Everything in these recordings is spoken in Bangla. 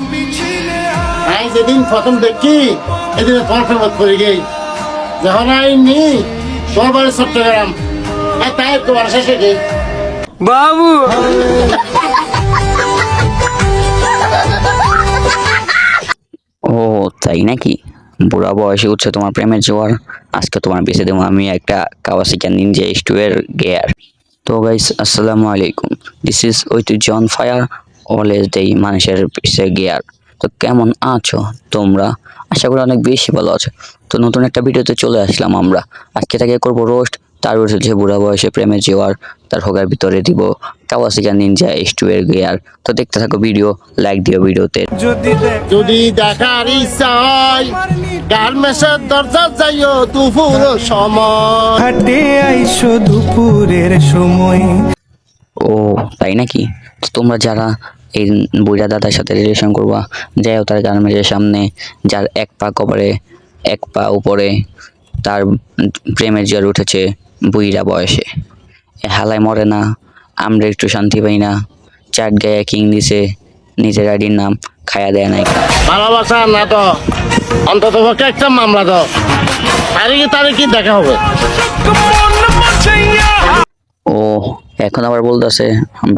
আমি যেদিন প্রথম দেখি এদিন তোমার প্রেমত পড়ে গেই যখন আইনি তোমার বাড়ি চট্টগ্রাম তাই তোমার শেষে গেই বাবু ও তাই নাকি? বুড়া বয়সে উঠছে তোমার প্রেমের জোয়ার। আজকে তোমার বেঁচে দেবো আমি একটা কাওয়াসাকি নিনজা H2 এর গিয়ার। তো গাইস আসসালামু আলাইকুম, দিস ইজ ঐতিহ্য অন ফায়ার, অলওয়েজ দেই মানুষের পিছে গিয়ার। তো কেমন আছো তোমরা? আশা করি অনেক বেশি ভালো আছো। তো নতুন একটা ভিডিওতে চলে আসলাম আমরা। আজকে থেকে করবো রোস্ট, তার উঠেছে বুড়া বয়সে প্রেমের জোয়ার, তার হোগার ভিতরে দিব কাওয়াসাকি নিনজা H2 এর গিয়ার। তো দেখতে থাকো ভিডিও, লাইক দিও ভিডিওতে। যদি দেখার ইচ্ছা হয় গার্মেন্টসের দরজা যাইও দুপুর সময় হাটে আইসো দুপুরের সময়। ও তাই নাকি? তো তোমরা যারা এই বুড়া দাদার সাথে রিলেশন করবা, যাইও তার গার্মেন্টের সামনে, যার এক পা কবরে এক পা উপরে, তার প্রেমের জ্বর উঠেছে বুইরা বয়সে। এ হালায় মরে না, আমরা একটু শান্তি পাই না, চাট গায়ে কিং দিছে, নিজের আইডির নাম খায়া দেয় নাই। ভালোবাসা না তো অন্তত পক্ষে একটা মামলা দাও, তারিখে দেখা হবে। ও এখন আবার বলতেছে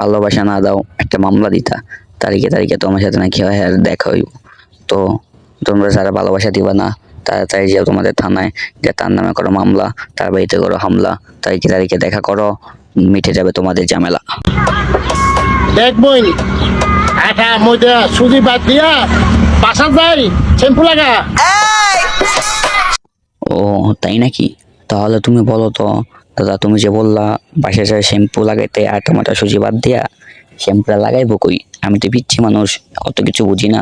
ভালোবাসা না দাও একটা মামলা দিতা, তারিখে তারিখে তোমার সাথে নাকি হয় আর দেখা হইব। তো তোমরা যারা ভালোবাসা দিবা না তাড়াতাড়ি যাও তোমাদের থানায়, যে তার নামে করো মামলা, তার বাড়িতে করো হামলা, তারিখে তারিখে দেখা করো, মিটে যাবে তোমাদের ঝামেলা। দেখবই আটা ময়দা সুজি বাদ দিয়া বাসা যাই শ্যাম্পু লাগা। ও তাই নাকি? তাহলে তুমি বলো তো দাদা, তুমি যে বললা বাসায় যায় শ্যাম্পু লাগাইতে আর টমেটো সুজি বাদ দিয়া, শ্যাম্পুটা লাগাইবো কই? আমি তো পিচ্ছি মানুষ, অত কিছু বুঝি না,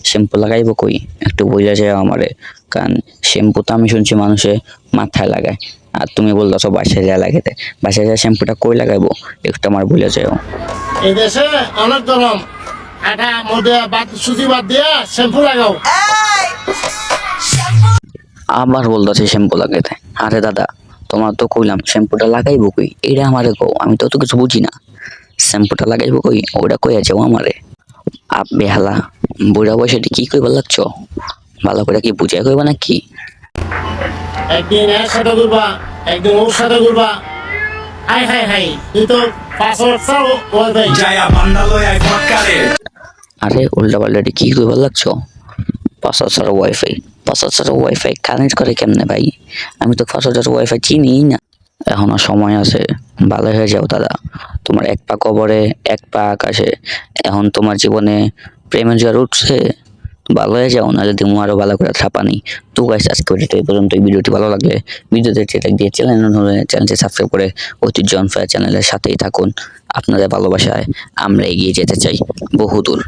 শ্যাম্পু লাগাইবো কই? একটু বইলা যায় আমারে, কারণ শ্যাম্পু তো আমি শুনছি মানুষে মাথায় লাগায়, আর তুমি বলতেছো বাসায় যায় লাগাইতে। বাসায় যায় শ্যাম্পুটা কই লাগাইবো একটু আমার বইলা যায়। এই দেশে অনেক গরম, আটা ময়দা বাদ সুজি বাদ দিয়া শ্যাম্পু লাগাও। আবার বলতেছে শ্যাম্পু লাগাইতে। আরে দাদা তোমার তো কইলাম শ্যাম্পুটা লাগাইবো কই, এটা আমারে কও, আমি তো অত কিছু বুঝি না, শ্যাম্পুটা লাগাইবো কই ওটা কইয়া যাও আমারে। বেহালা বুড়া বয়সে কি কইবার লাগছো, ভালো করে কি বুঝাই কইবা নাকি? একদিন এর সাথে ঘুরবা, একদিন ওর সাথে ঘুরবা। হাই হাই হাই, তুই তো পাসওয়ার্ড চাও ওই ভাই। আরে উল্টা পাল্টা কি কইবার লাগছো? পাসওয়ার্ড ছাড়া ওয়াইফাই, পাসওয়ার্ড ছাড়া ওয়াইফাই কানেক্ট করে কেমনে ভাই? আমি তো পাসওয়ার্ড ছাড়া ওয়াইফাই চিনি না। এখনো সময় আছে, ভালো হয়ে যাও দাদা। তোমার এক পা কবরে এক পা আকাশে, এখন তোমার জীবনে প্রেমের জ্বর উঠছে, ভালো হয়ে যাও, নাহলে তুমি আরো ভালো করে থাপানি। তো গাইস আজকে ভিডিওটি এই পর্যন্ত। এই ভিডিওটি ভালো লাগলে ভিডিওতে লাইক দিয়ে চ্যানেলটি সাবস্ক্রাইব করে ঐতিহ্য অন ফায়ার চ্যানেলের সাথেই থাকুন। আপনাদের ভালোবাসায় আমরা এগিয়ে যেতে চাই বহুদূর।